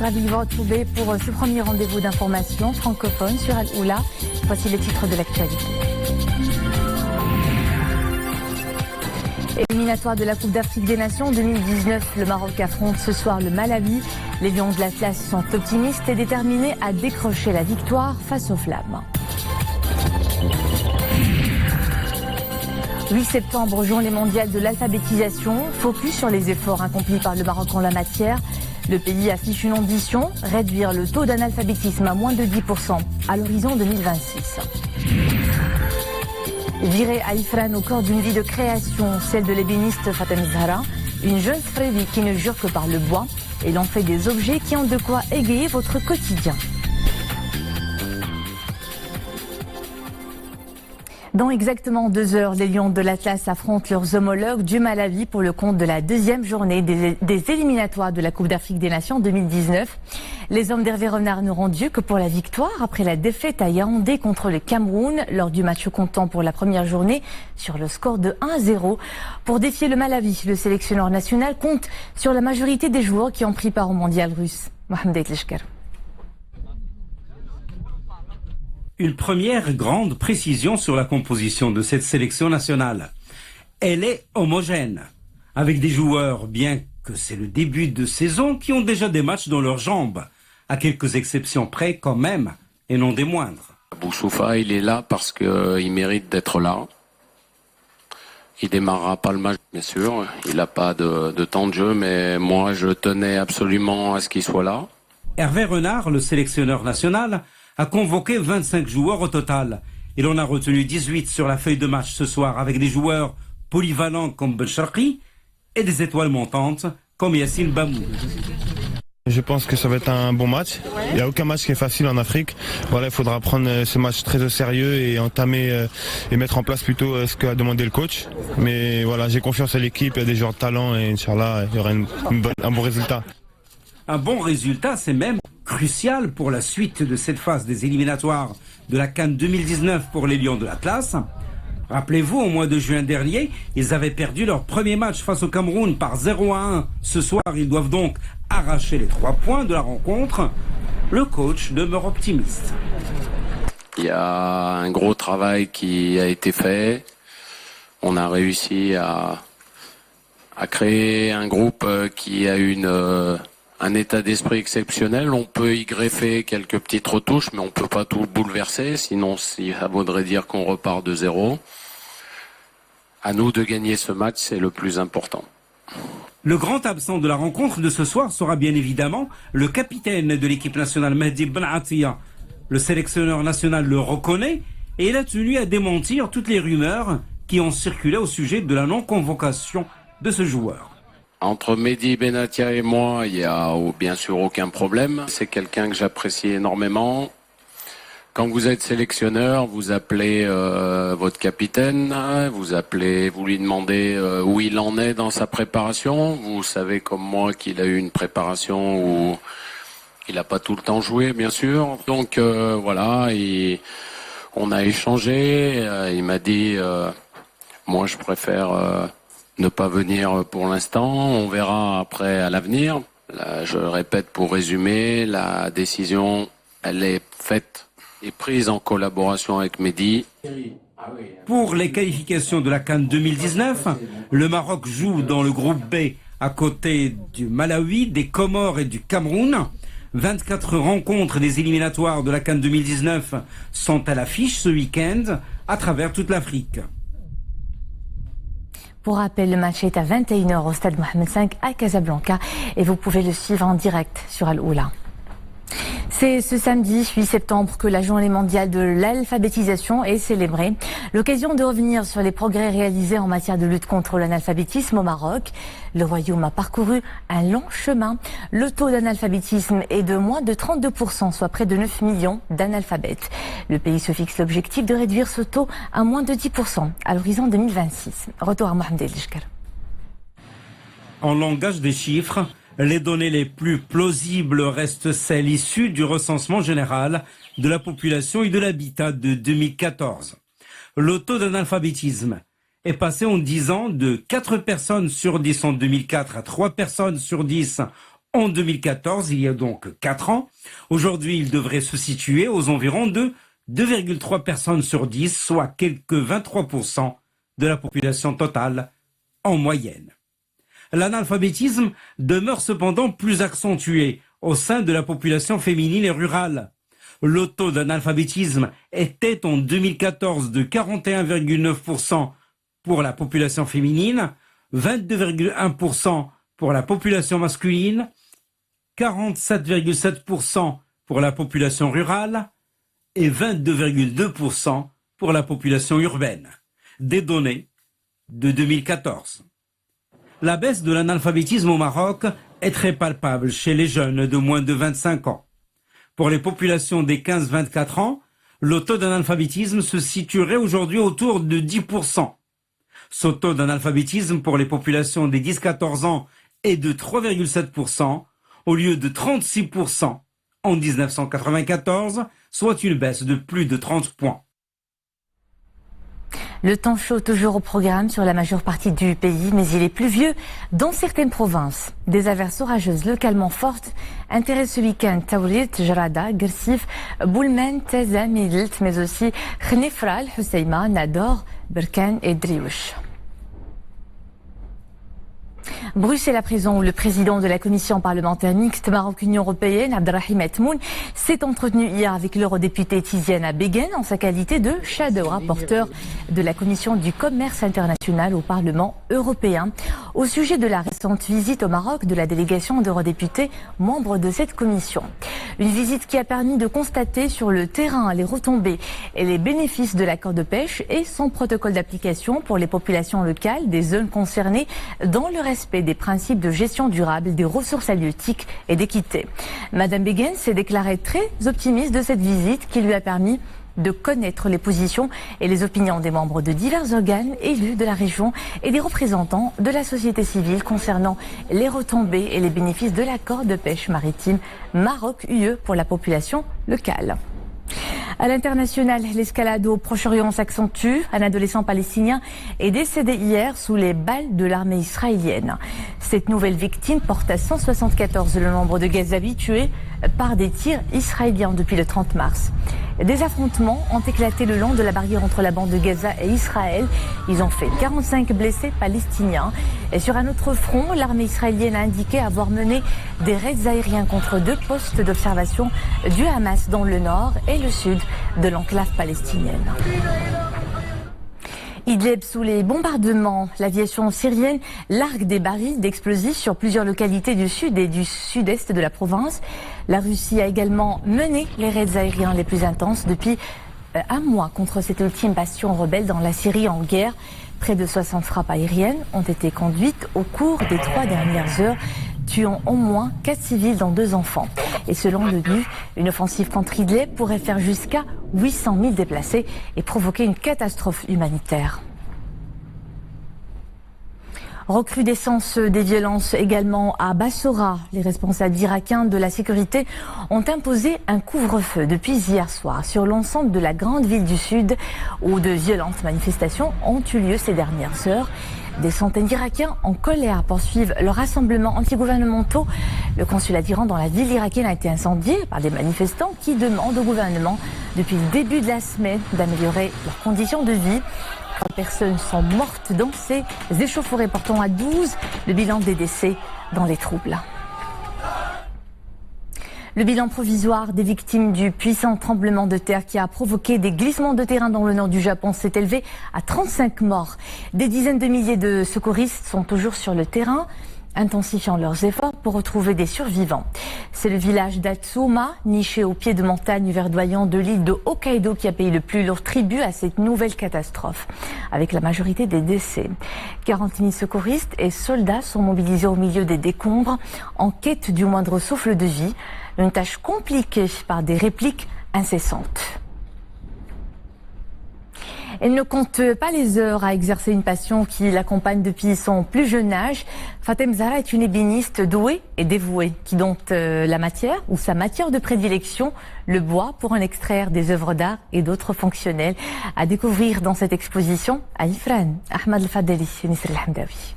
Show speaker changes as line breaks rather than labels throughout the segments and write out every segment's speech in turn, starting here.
Ravi de vous retrouver pour ce premier rendez-vous d'information francophone sur Al-Oula. Voici les titres de l'actualité. Éliminatoire de la Coupe d'Afrique des Nations 2019, le Maroc affronte ce soir le Malawi. Les Lions de l'Atlas sont optimistes et déterminés à décrocher la victoire face aux Flammes. 8 septembre, journée mondiale de l'alphabétisation. Focus sur les efforts accomplis par le Maroc en la matière. Le pays affiche une ambition, réduire le taux d'analphabétisme à moins de 10% à l'horizon 2026. Virée à Ifrane au cœur d'une vie de création, celle de l'ébéniste Fatem Zahra, une jeune Frévi qui ne jure que par le bois et l'en fait des objets qui ont de quoi égayer votre quotidien. Dans exactement 2 heures, les Lions de l'Atlas affrontent leurs homologues du Malawi pour le compte de la deuxième journée des éliminatoires de la Coupe d'Afrique des Nations 2019. Les hommes d'Hervé Renard n'auront Dieu que pour la victoire après la défaite à Yaoundé contre le Cameroun lors du match comptant pour la première journée sur le score de 1-0. Pour défier le Malawi, le sélectionneur national compte sur la majorité des joueurs qui ont pris part au mondial russe. Mohamed Aitleshker.
Une première grande précision sur la composition de cette sélection nationale. Elle est homogène, avec des joueurs, bien que c'est le début de saison, qui ont déjà des matchs dans leurs jambes, à quelques exceptions près quand même, et non des moindres.
Boussoufa, il est là parce qu'il mérite d'être là. Il démarrera pas le match, bien sûr. Il n'a pas de temps de jeu, mais moi, je tenais absolument à ce qu'il soit là.
Hervé Renard, le sélectionneur national, a convoqué 25 joueurs au total. Il en a retenu 18 sur la feuille de match ce soir avec des joueurs polyvalents comme Belcharki et des étoiles montantes comme Yassine Bamou.
Je pense que ça va être un bon match. Il n'y a aucun match qui est facile en Afrique. Voilà, il faudra prendre ce match très au sérieux et entamer et mettre en place plutôt ce qu'a demandé le coach. Mais voilà, j'ai confiance à l'équipe, il y a des joueurs de talent et Inch'Allah, il y aura un bon résultat.
Un bon résultat, c'est même crucial pour la suite de cette phase des éliminatoires de la CAN 2019 pour les Lions de l'Atlas. Rappelez-vous, au mois de juin dernier, ils avaient perdu leur premier match face au Cameroun par 0-1. Ce soir, ils doivent donc arracher les 3 points de la rencontre. Le coach demeure optimiste.
Il y a un gros travail qui a été fait. On a réussi à créer un groupe qui a un état d'esprit exceptionnel. On peut y greffer quelques petites retouches, mais on ne peut pas tout bouleverser, sinon ça vaudrait dire qu'on repart de zéro. À nous de gagner ce match, c'est le plus important.
Le grand absent de la rencontre de ce soir sera bien évidemment le capitaine de l'équipe nationale, Mehdi Ben Attia. Le sélectionneur national le reconnaît et il a tenu à démentir toutes les rumeurs qui ont circulé au sujet de la non-convocation de ce joueur.
Entre Mehdi Benatia et moi, il n'y a bien sûr aucun problème. C'est quelqu'un que j'apprécie énormément. Quand vous êtes sélectionneur, vous appelez votre capitaine, vous lui demandez où il en est dans sa préparation. Vous savez comme moi qu'il a eu une préparation où il n'a pas tout le temps joué, bien sûr. Donc voilà, on a échangé. Il m'a dit, moi je préfère ne pas venir pour l'instant, on verra après à l'avenir. Là, je répète pour résumer, la décision, elle est faite et prise en collaboration avec Mehdi.
Pour les qualifications de la CAN 2019, le Maroc joue dans le groupe B à côté du Malawi, des Comores et du Cameroun. 24 rencontres des éliminatoires de la CAN 2019 sont à l'affiche ce week-end à travers toute l'Afrique.
Pour rappel, le match est à 21h au stade Mohamed V à Casablanca et vous pouvez le suivre en direct sur Al-Oula. C'est ce samedi 8 septembre que la journée mondiale de l'alphabétisation est célébrée. L'occasion de revenir sur les progrès réalisés en matière de lutte contre l'analphabétisme au Maroc. Le royaume a parcouru un long chemin. Le taux d'analphabétisme est de moins de 32%, soit près de 9 millions d'analphabètes. Le pays se fixe l'objectif de réduire ce taux à moins de 10% à l'horizon 2026. Retour à Mohamed Aitleshker.
En langage des chiffres, les données les plus plausibles restent celles issues du recensement général de la population et de l'habitat de 2014. Le taux d'analphabétisme est passé en 10 ans de 4 personnes sur 10 en 2004 à 3 personnes sur 10 en 2014, il y a donc 4 ans. Aujourd'hui, il devrait se situer aux environs de 2,3 personnes sur 10, soit quelques 23% de la population totale en moyenne. L'analphabétisme demeure cependant plus accentué au sein de la population féminine et rurale. Le taux d'analphabétisme était en 2014 de 41,9% pour la population féminine, 22,1% pour la population masculine, 47,7% pour la population rurale et 22,2% pour la population urbaine. Des données de 2014. La baisse de l'analphabétisme au Maroc est très palpable chez les jeunes de moins de 25 ans. Pour les populations des 15-24 ans, le taux d'analphabétisme se situerait aujourd'hui autour de 10%. Ce taux d'analphabétisme pour les populations des 10-14 ans est de 3,7% au lieu de 36% en 1994, soit une baisse de plus de 30 points.
Le temps chaud toujours au programme sur la majeure partie du pays, mais il est pluvieux dans certaines provinces. Des averses orageuses localement fortes intéressent ce week-end Taourit, Jarada, Gersif, Boulmen, Teza, Midelt, mais aussi Khnifra, Husseima, Nador, Berkane et Driouche. Bruxelles à présent, où le président de la commission parlementaire mixte Maroc-Union européenne, Abdelrahim Etmoun, s'est entretenu hier avec l'eurodéputée Tiziana Beghen en sa qualité de shadow rapporteur de la commission du commerce international au Parlement européen au sujet de la récente visite au Maroc de la délégation d'eurodéputés membres de cette commission. Une visite qui a permis de constater sur le terrain les retombées et les bénéfices de l'accord de pêche et son protocole d'application pour les populations locales des zones concernées dans le respect des principes de gestion durable des ressources halieutiques et d'équité. Madame Beghen s'est déclarée très optimiste de cette visite qui lui a permis de connaître les positions et les opinions des membres de divers organes élus de la région et des représentants de la société civile concernant les retombées et les bénéfices de l'accord de pêche maritime Maroc-UE pour la population locale. À l'international, l'escalade au Proche-Orient s'accentue. Un adolescent palestinien est décédé hier sous les balles de l'armée israélienne. Cette nouvelle victime porte à 174 le nombre de Gazaouis tués par des tirs israéliens depuis le 30 mars. Des affrontements ont éclaté le long de la barrière entre la bande de Gaza et Israël. Ils ont fait 45 blessés palestiniens. Et sur un autre front, l'armée israélienne a indiqué avoir mené des raids aériens contre 2 postes d'observation du Hamas dans le nord et le sud de l'enclave palestinienne. Idlib sous les bombardements, l'aviation syrienne largue des barils d'explosifs sur plusieurs localités du sud et du sud-est de la province. La Russie a également mené les raids aériens les plus intenses depuis un mois contre cette ultime bastion rebelle dans la Syrie en guerre. Près de 60 frappes aériennes ont été conduites au cours des 3 dernières heures, tuant au moins 4 civils dont 2 enfants. Et selon l'ONU, une offensive contre Idlib pourrait faire jusqu'à 800 000 déplacés et provoquer une catastrophe humanitaire. Recrudescence des violences également à Bassora. Les responsables irakiens de la sécurité ont imposé un couvre-feu depuis hier soir sur l'ensemble de la grande ville du sud où de violentes manifestations ont eu lieu ces dernières heures. Des centaines d'Irakiens en colère poursuivent leurs rassemblements antigouvernementaux. Le consulat d'Iran dans la ville irakienne a été incendié par des manifestants qui demandent au gouvernement depuis le début de la semaine d'améliorer leurs conditions de vie. 3 personnes sont mortes dans ces échauffourées, portant à 12 le bilan des décès dans les troubles. Le bilan provisoire des victimes du puissant tremblement de terre qui a provoqué des glissements de terrain dans le nord du Japon s'est élevé à 35 morts. Des dizaines de milliers de secouristes sont toujours sur le terrain, intensifiant leurs efforts pour retrouver des survivants. C'est le village d'Atsuma, niché au pied de montagne verdoyant de l'île de Hokkaido, qui a payé le plus lourd tribut à cette nouvelle catastrophe, avec la majorité des décès. 40 000 secouristes et soldats sont mobilisés au milieu des décombres, en quête du moindre souffle de vie. Une tâche compliquée par des répliques incessantes. Elle ne compte pas les heures à exercer une passion qui l'accompagne depuis son plus jeune âge. Fatem Zahra est une ébéniste douée et dévouée qui dompte la matière ou sa matière de prédilection, le bois, pour en extraire des œuvres d'art et d'autres fonctionnels. À découvrir dans cette exposition à Ifrane. Ahmed El Fadeli, Nisr El Hamdawi.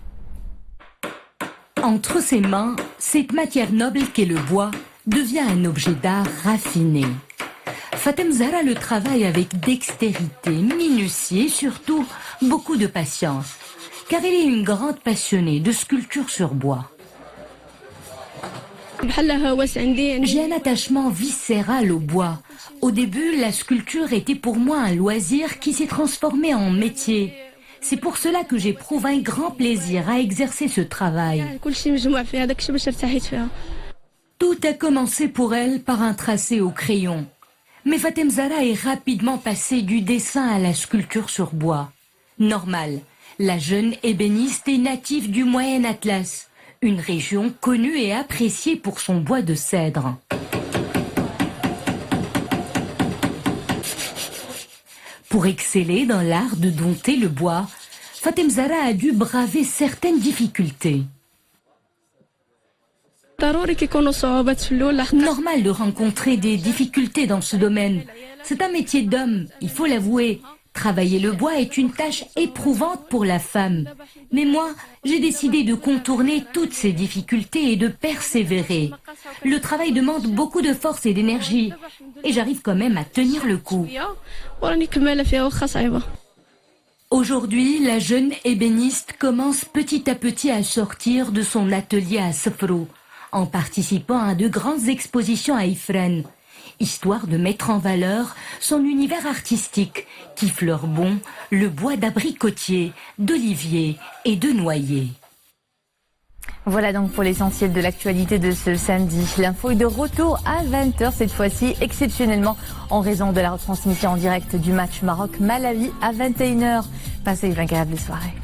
Entre ses mains, cette matière noble qu'est le bois devient un objet d'art raffiné. Fatem Zahra le travaille avec dextérité, minutie et surtout beaucoup de patience, car elle est une grande passionnée de sculpture sur bois. J'ai un attachement viscéral au bois. Au début, la sculpture était pour moi un loisir qui s'est transformé en métier. C'est pour cela que j'éprouve un grand plaisir à exercer ce travail. Tout a commencé pour elle par un tracé au crayon. Mais Fatem Zahra est rapidement passée du dessin à la sculpture sur bois. Normal, la jeune ébéniste est native du Moyen Atlas, une région connue et appréciée pour son bois de cèdre. Pour exceller dans l'art de dompter le bois, Fatem Zahra a dû braver certaines difficultés. Normal de rencontrer des difficultés dans ce domaine. C'est un métier d'homme, il faut l'avouer. Travailler le bois est une tâche éprouvante pour la femme. Mais moi, j'ai décidé de contourner toutes ces difficultés et de persévérer. Le travail demande beaucoup de force et d'énergie. Et j'arrive quand même à tenir le coup. Aujourd'hui, la jeune ébéniste commence petit à petit à sortir de son atelier à Sofrou, en participant à de grandes expositions à Ifrane, histoire de mettre en valeur son univers artistique qui fleure bon le bois d'abricotier, d'olivier et de noyer.
Voilà donc pour l'essentiel de l'actualité de ce samedi. L'info est de retour à 20h cette fois-ci, exceptionnellement en raison de la retransmission en direct du match Maroc-Malawi à 21h. Passez une agréable soirée.